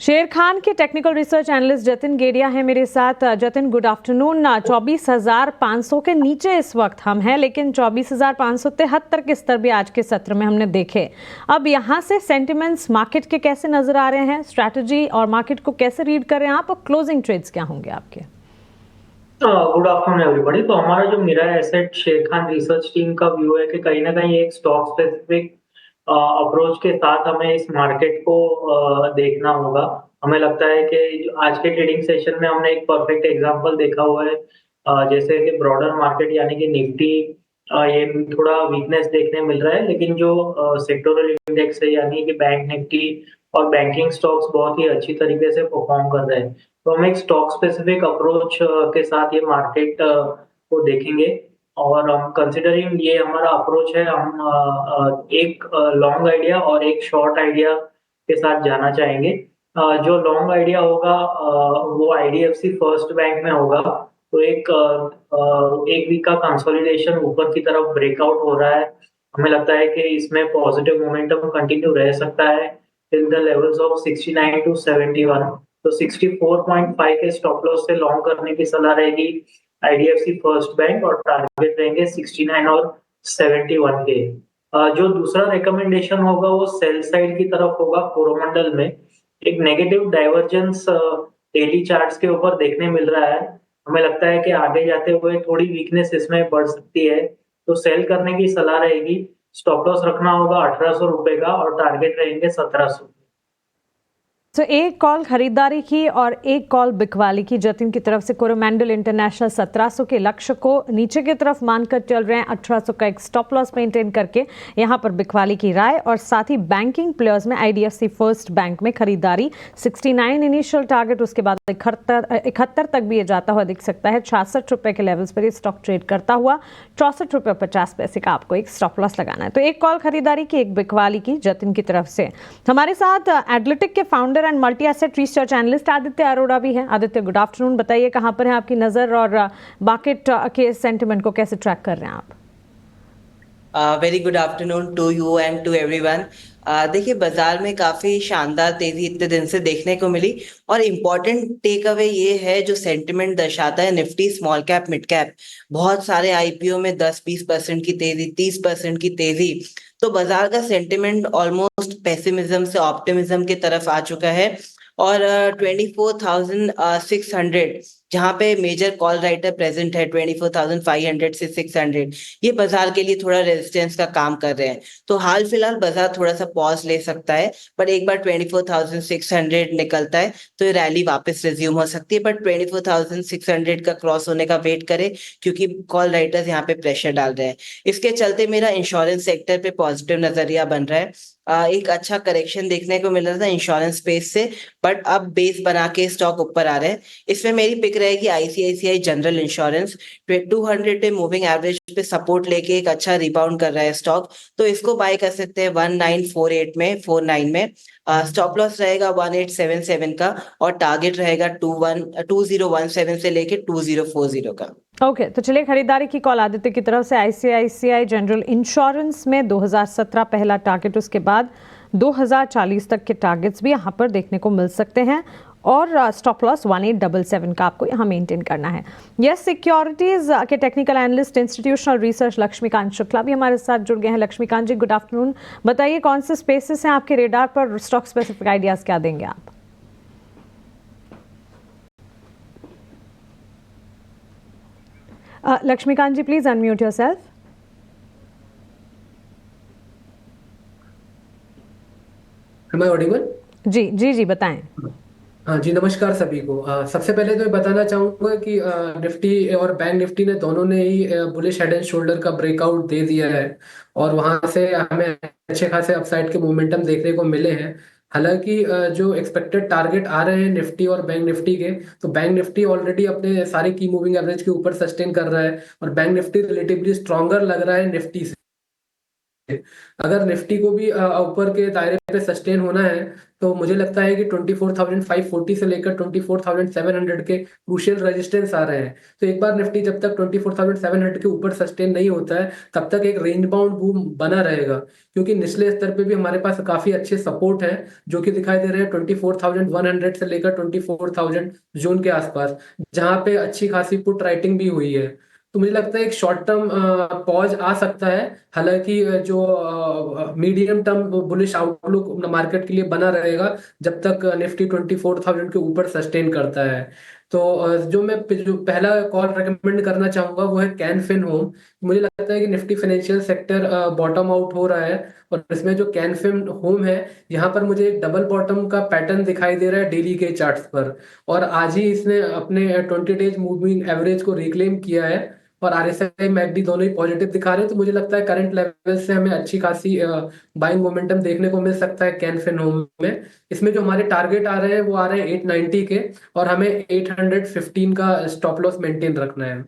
शेर खान के technical research analyst Jatin Gadia है मेरे साथ। Jatin, good afternoon. 24,500 के नीचे इस वक्त हम हैं, लेकिन 24,573 के स्तर भी आज के सत्र में हमने देखे। अब यहाँ से सेंटिमेंट्स मार्केट के कैसे नजर आ रहे हैं, स्ट्रैटेजी और मार्केट को कैसे रीड कर रहे हैं आप, और क्लोजिंग ट्रेड्स क्या होंगे आपके? Good afternoon everybody. तो हमारा जो मिरा एसेट शेर खान रिसर्च टीम का व्यू है कि कहीं ना कहीं एक स्टॉक स्पेसिफिक अप्रोच के साथ हमें इस मार्केट को देखना होगा। हमें लगता है कि आज के ट्रेडिंग सेशन में हमने एक परफेक्ट एग्जांपल देखा हुआ है। जैसे कि ब्रॉडर मार्केट यानी कि निफ्टी ये थोड़ा वीकनेस देखने मिल रहा है, लेकिन जो सेक्टोरल इंडेक्स है यानी कि बैंक निफ्टी और बैंकिंग स्टॉक्स बहुत ही अच्छी तरीके से परफॉर्म कर रहे हैं। तो हम एक स्टॉक स्पेसिफिक अप्रोच के साथ ये मार्केट को देखेंगे। और हम कंसिडरिंग ये हमारा अप्रोच है, हम एक लॉन्ग आइडिया और एक शॉर्ट आइडिया के साथ जाना चाहेंगे। जो लॉन्ग आइडिया होगा वो आईडीएफसी फर्स्ट बैंक में होगा। तो एक वीक का कंसोलिडेशन ऊपर की तरफ ब्रेकआउट हो रहा है। हमें लगता है कि इसमें पॉजिटिव मोमेंटम कंटिन्यू रह सकता है till the levels of 69 to 71। तो 64.5 के स्टॉप लॉस से लॉन्ग करने की सलाह रहेगी आईडीएफसी फर्स्ट बैंक, और टारगेट रहेंगे 69 और 71 के। जो दूसरा रिकमेंडेशन होगा वो सेल साइड की तरफ होगा। कोरोमंडल में एक नेगेटिव डाइवर्जेंस डेली चार्ट्स के ऊपर देखने मिल रहा है। हमें लगता है कि आगे जाते हुए थोड़ी वीकनेस इसमें बढ़ सकती है, तो सेल करने की सलाह रहेगी। स्टॉप लॉस रखना होगा 1800 रुपए का और टारगेट रहेंगे 1700। तो एक कॉल खरीदारी की और एक कॉल बिकवाली की जतिन की तरफ से। कोरोमंडल इंटरनेशनल 1700 के लक्ष्य को नीचे की तरफ मानकर चल रहे हैं, 1800 का एक स्टॉप लॉस मेंटेन करके यहां पर बिकवाली की राय। और साथ ही बैंकिंग प्लेयर्स में आईडीएफसी फर्स्ट बैंक में खरीदारी 69 इनिशियल टारगेट, उसके बाद 71 तक भी ये जाता हुआ दिख सकता है। 66 रुपए के लेवल्स पर ये स्टॉक ट्रेड करता हुआ 64 रुपए 50 पैसे का आपको एक स्टॉप लॉस लगाना है। तो एक कॉल खरीदारी की, एक बिकवाली की जतिन की तरफ से। हमारे साथ एडलिटिक के founder and multi asset research analyst Aditya Arora भी है। Aditya, good afternoon. बताइए कहां पर है आपकी नजर, और मार्केट के सेंटिमेंट को कैसे ट्रैक कर रहे हैं आप? Very good afternoon to you and to everyone. देखिए, बाजार में काफी शानदार तेजी इतने दिन से देखने को मिली, और इम्पोर्टेंट टेक अवे ये है जो सेंटिमेंट दर्शाता है Nifty small cap mid cap. बहुत सारे आईपीओ में 10-20% की तेजी, 30% की तेजी। तो बाजार का सेंटिमेंट ऑलमोस्ट पेसिमिज्म से ऑप्टिमिज्म की तरफ आ चुका है। और 24,600 जहाँ पे मेजर कॉल राइटर प्रेजेंट है, 24,500 से 600, ये बाजार के लिए थोड़ा रेजिस्टेंस का काम कर रहे हैं। तो हाल फिलहाल बाजार थोड़ा सा पॉज ले सकता है, पर एक बार 24,600 निकलता है तो ये रैली वापस रिज्यूम हो सकती है। बट 24,600 का क्रॉस होने का वेट करे, क्योंकि कॉल राइटर्स यहाँ पे प्रेशर डाल रहे हैं। इसके चलते मेरा इंश्योरेंस सेक्टर पे पॉजिटिव नजरिया बन रहा है। एक अच्छा करेक्शन देखने को मिल रहा था इंश्योरेंस स्पेस से, बट अब बेस बना के स्टॉक ऊपर आ रहे हैं। इसमें मेरी पिक रहेगी आईसीआईसीआई जनरल इंश्योरेंस। 200 पे मूविंग एवरेज पे सपोर्ट लेके एक अच्छा रिबाउंड कर रहा है स्टॉक, तो इसको बाय कर सकते हैं 1948 में, 49 में। स्टॉप लॉस रहेगा 1877 का, और टारगेट रहेगा 2017 से लेके 2040 का। ओके, तो चलिए खरीदारी की कॉल आदित्य की तरफ से। आईसीआईसीआई जनरल इंश्योरेंस में 2017 पहला टारगेट, उसके बाद 2040 तक के टारगेट्स भी यहाँ पर देखने को मिल सकते हैं, और स्टॉप लॉस 1877 का आपको यहाँ मेंटेन करना है। यस सिक्योरिटीज के technical analyst institutional research Laxmikant Shukla भी हमारे साथ जुड़ गए हैं। Laxmikant ji, good afternoon. बताइए कौन से स्पेसेस हैं आपके रेडार पर, स्टॉक स्पेसिफिक आइडियाज क्या देंगे आप? Laxmikant ji, please unmute yourself. Am I audible? जी जी जी, बताएं। हाँ जी, नमस्कार सभी को। सबसे पहले तो मैं बताना चाहूंगा कि निफ्टी और बैंक निफ्टी ने दोनों ने ही बुलिश हेड एंड शोल्डर का ब्रेकआउट दे दिया है, और वहां से हमें अच्छे खासे अपसाइड के मोमेंटम देखने को मिले हैं। हालांकि जो एक्सपेक्टेड टारगेट आ रहे हैं निफ्टी और बैंक निफ्टी के, तो बैंक निफ्टी ऑलरेडी अपने सारे की मूविंग एवरेज के ऊपर सस्टेन कर रहा है, और बैंक निफ्टी रिलेटिवली स्ट्रॉन्गर लग रहा है निफ्टी से। अगर निफ्टी को भी ऊपर के दायरे पे सस्टेन होना है तो मुझे लगता है कि 24,540 से लेकर 24,700 के क्रूशियल रेजिस्टेंस आ रहे हैं। तो एक बार निफ्टी जब तक 24,700 के ऊपर सस्टेन नहीं होता है तब तक एक रेंज बाउंड बूम बना रहेगा, क्योंकि निचले स्तर पे भी हमारे पास काफी अच्छे सपोर्ट हैं जो कि दिखाई दे रहे हैं 24,100 से लेकर 24,000 जोन के आसपास, जहां पे अच्छी खासी पुट राइटिंग भी हुई है। तो मुझे लगता है एक शॉर्ट टर्म पॉज आ सकता है, हालांकि जो medium term bullish outlook market के लिए बना रहेगा जब तक निफ्टी 24,000 के ऊपर सस्टेन करता है। तो जो पहला कॉल रेकमेंड करना चाहूंगा वो है कैन फिन होम। मुझे लगता है कि Nifty financial sector bottom out हो रहा है, और इसमें जो कैन फिन होम है यहाँ पर मुझे एक डबल बॉटम का पैटर्न दिखाई दे रहा है डेली के चार्ट्स पर, और आज ही इसने अपने 20 डेज मूविंग एवरेज को रिक्लेम किया है, और आरएसआई मैकडी दोनों ही पॉजिटिव दिखा रहे हैं। तो मुझे लगता है करंट लेवल से हमें अच्छी खासी बाइंग मोमेंटम देखने को मिल सकता है कैन फिन होम में। इसमें जो हमारे टारगेट आ रहे हैं वो आ रहे हैं 890 के, और हमें 815 का स्टॉप लॉस मेंटेन रखना है।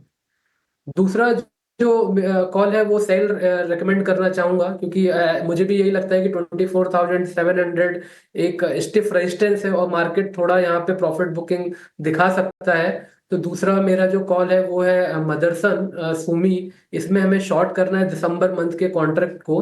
दूसरा जो कॉल है वो सेल रेकमेंड करना चाहूंगा, क्योंकि मुझे भी यही लगता है कि 24,700 एक स्टिफ रेजिस्टेंस है और मार्केट थोड़ा यहाँ पे प्रॉफिट बुकिंग दिखा सकता है। तो दूसरा मेरा जो कॉल है वो है मदरसन सुमी। इसमें हमें शॉर्ट करना है दिसंबर मंथ के कॉन्ट्रैक्ट को,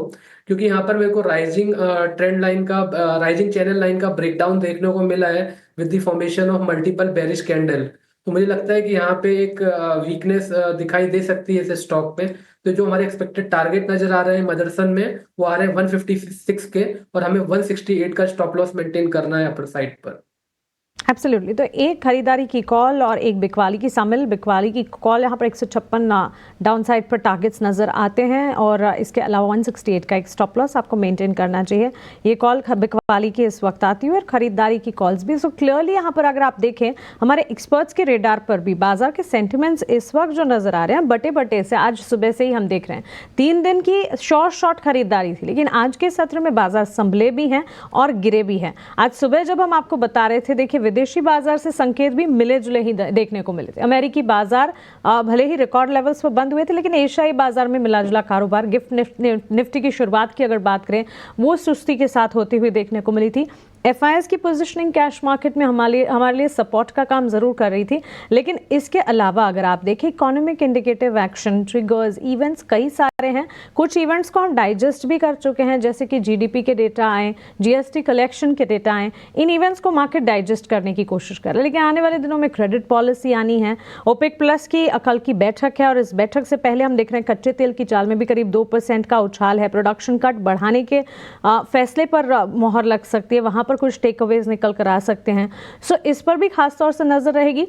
क्योंकि यहाँ पर मेरे को राइजिंग ट्रेंड लाइन का राइजिंग चैनल लाइन का ब्रेकडाउन देखने को मिला है with the formation of multiple bearish candle. तो मुझे लगता है कि यहाँ पे एक वीकनेस दिखाई दे सकती है इस स्टॉक पे। तो जो हमारे एक्सपेक्टेड टारगेट नजर आ रहे हैं मदरसन में वो आ रहे हैं 156 के, और हमें 168 का स्टॉप लॉस मेंटेन करना है अपर साइड पर। एब्सोल्युटली। तो एक खरीदारी की कॉल और एक बिकवाली की शामिल। बिकवाली की कॉल यहाँ पर 156 डाउन साइड पर टारगेट्स नज़र आते हैं, और इसके अलावा 168 का एक स्टॉप लॉस आपको मेंटेन करना चाहिए। ये कॉल बिकवाली की इस वक्त आती है, और खरीदारी की कॉल्स भी। सो क्लियरली यहाँ पर अगर आप देखें हमारे एक्सपर्ट्स के रेडार पर भी बाजार के सेंटिमेंट्स इस वक्त जो नज़र आ रहे हैं बटे बटे से, आज सुबह से ही हम देख रहे हैं 3 दिन की शॉर्ट खरीदारी थी, लेकिन आज के सत्र में बाजार संभले भी हैं और गिरे भी हैं। आज सुबह जब हम आपको बता रहे थे, देखिए विदेशी बाजार से संकेत भी मिले जुले ही देखने को मिले थे। अमेरिकी बाजार भले ही रिकॉर्ड लेवल्स पर बंद हुए थे, लेकिन एशियाई बाजार में मिला जुला कारोबार। गिफ्ट निफ्टी की शुरुआत की अगर बात करें वो सुस्ती के साथ होती हुई देखने को मिली थी। एफआईएस की पोजीशनिंग कैश मार्केट में हमारे लिए सपोर्ट का काम जरूर कर रही थी, लेकिन इसके अलावा अगर आप देखें economic indicative action, triggers, events कई सारे हैं। कुछ इवेंट्स को हम डाइजेस्ट भी कर चुके हैं, जैसे कि जीडीपी के डेटा आए, जीएसटी कलेक्शन के डेटा आए। इन इवेंट्स को मार्केट डाइजेस्ट करने की कोशिश कर रहा है, लेकिन आने वाले दिनों में क्रेडिट पॉलिसी आनी है। ओपेक प्लस की कल की बैठक है, और इस बैठक से पहले हम देख रहे हैं कच्चे तेल की चाल में भी करीब 2% का उछाल है। प्रोडक्शन कट बढ़ाने के फैसले पर मोहर लग सकती है, वहां पर कुछ टेक अवेज निकल कर आ सकते हैं। सो इस पर भी खास तौर से नजर रहेगी।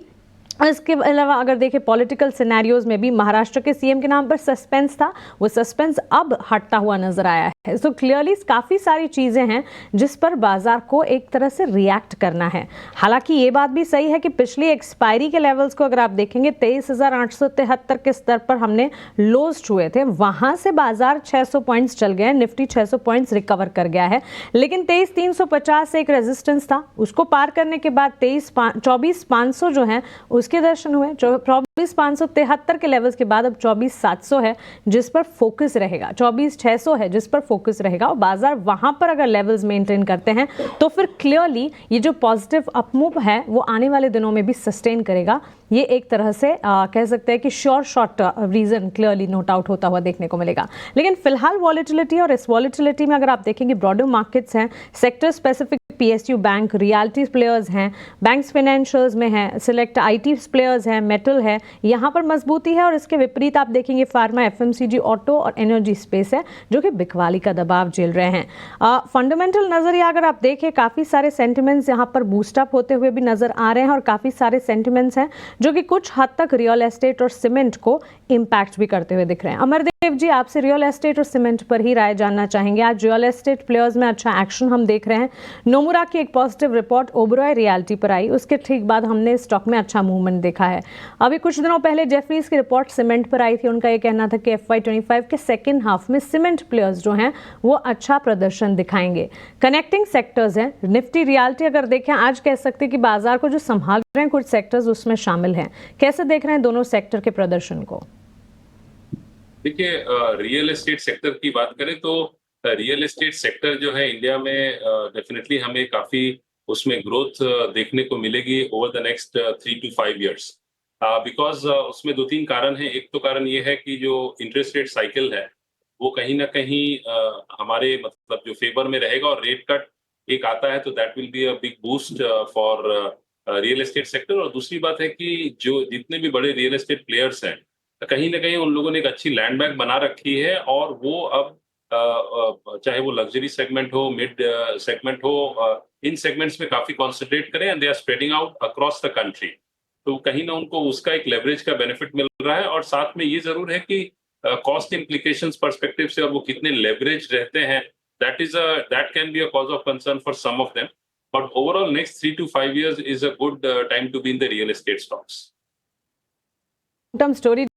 इसके अलावा अगर देखें पॉलिटिकल सिनेरियोज में भी महाराष्ट्र के सीएम के नाम पर सस्पेंस था, वो सस्पेंस अब हटता हुआ नजर आया है। सो क्लियरली काफ़ी सारी चीज़ें हैं जिस पर बाजार को एक तरह से रिएक्ट करना है। हालांकि ये बात भी सही है कि पिछली एक्सपायरी के लेवल्स को अगर आप देखेंगे 23,873 के स्तर पर हमने लोज छुए थे, वहां से बाजार 600 पॉइंट्स चल गए, निफ्टी 600 पॉइंट्स रिकवर कर गया है। लेकिन 23,350 से एक रेजिस्टेंस था, उसको पार करने के बाद 24,500 जो है उसके दर्शन हुए। 24,573 के लेवल्स के बाद अब 24,700 है जिस पर फोकस रहेगा, 24,600 है जिस पर फोकस रहेगा, और बाजार वहां पर अगर लेवल्स मेंटेन करते हैं तो फिर क्लियरली ये जो पॉजिटिव अपमूव है वो आने वाले दिनों में भी सस्टेन करेगा। ये एक तरह से कह सकते हैं कि short reason clearly note out होता हुआ देखने को मिलेगा। लेकिन फिलहाल वॉलेटिलिटी, और इस वॉलेटिलिटी में अगर आप देखेंगे ब्रॉडर मार्केट्स हैं, sector specific PSU bank, reality players हैं, बैंक्स फाइनेंशियल्स में हैं, सिलेक्ट आईटी प्लेयर्स हैं, मेटल है, यहाँ पर मजबूती है। और इसके विपरीत आप देखेंगे फार्मा, एफएमसीजी, ऑटो और एनर्जी स्पेस है जो कि बिकवाली का दबाव झेल रहे हैं। फंडामेंटल नजरिया अगर आप देखें काफ़ी सारे सेंटिमेंट्स यहाँ पर बूस्टअप होते हुए भी नजर आ रहे हैं, और काफ़ी सारे सेंटिमेंट्स हैं जो कि कुछ हद तक रियल एस्टेट और सीमेंट को इम्पैक्ट भी करते हुए दिख रहे हैं। अमरदेव जी, आपसे रियल एस्टेट और सीमेंट पर ही राय जानना चाहेंगे। आज रियल एस्टेट प्लेयर्स में अच्छा एक्शन हम देख रहे हैं। नोमुरा की एक पॉजिटिव रिपोर्ट ओबरॉय रियलिटी पर आई, उसके ठीक बाद हमने स्टॉक में अच्छा मूवमेंट देखा है। अभी कुछ दिनों पहले जेफरीज की रिपोर्ट सीमेंट पर आई थी, उनका ये कहना था कि FY25 के सेकेंड हाफ में सीमेंट प्लेयर्स जो हैं वो अच्छा प्रदर्शन दिखाएंगे। कनेक्टिंग सेक्टर्स हैं, निफ्टी रियलिटी अगर देखें आज कह सकते हैं कि बाजार को जो संभाल रहे हैं कुछ सेक्टर्स उसमें शामिल हैं। कैसे देख रहे हैं दोनों सेक्टर के प्रदर्शन को? देखिए, रियल एस्टेट सेक्टर की बात करें तो रियल एस्टेट सेक्टर जो है इंडिया में डेफिनेटली हमें काफी उसमें ग्रोथ देखने को मिलेगी over the next 3 to 5 years, because उसमें 2-3 कारण हैं। एक तो कारण ये है कि जो इंटरेस्ट रेट साइकिल है वो कहीं ना कहीं हमारे मतलब जो फेवर में रहेगा, और रेट कट एक आता है तो that will be a big boost for real estate sector. और दूसरी बात है कि जो जितने भी बड़े रियल एस्टेट प्लेयर्स हैं, कहीं न कहीं उन लोगों ने एक अच्छी लैंड बैंक बना रखी है, और वो अब चाहे वो लग्ज़री सेगमेंट हो, मिड सेगमेंट हो, इन सेगमेंट्स में काफ़ी कॉन्संट्रेट करें, and they are spreading out across the country. तो कहीं ना उनको उसका एक लेवरेज का बेनिफिट मिल रहा है, और साथ में ये ज़रूर है कि कॉस्ट इम्प्लीकेशंस पर्सपेक्टिव से और वो कितने लेवरेज रहते हैं, that can be a cause of concern for some of them. But overall next 3 to 5 years is a good time to be in the real estate stocks. Term story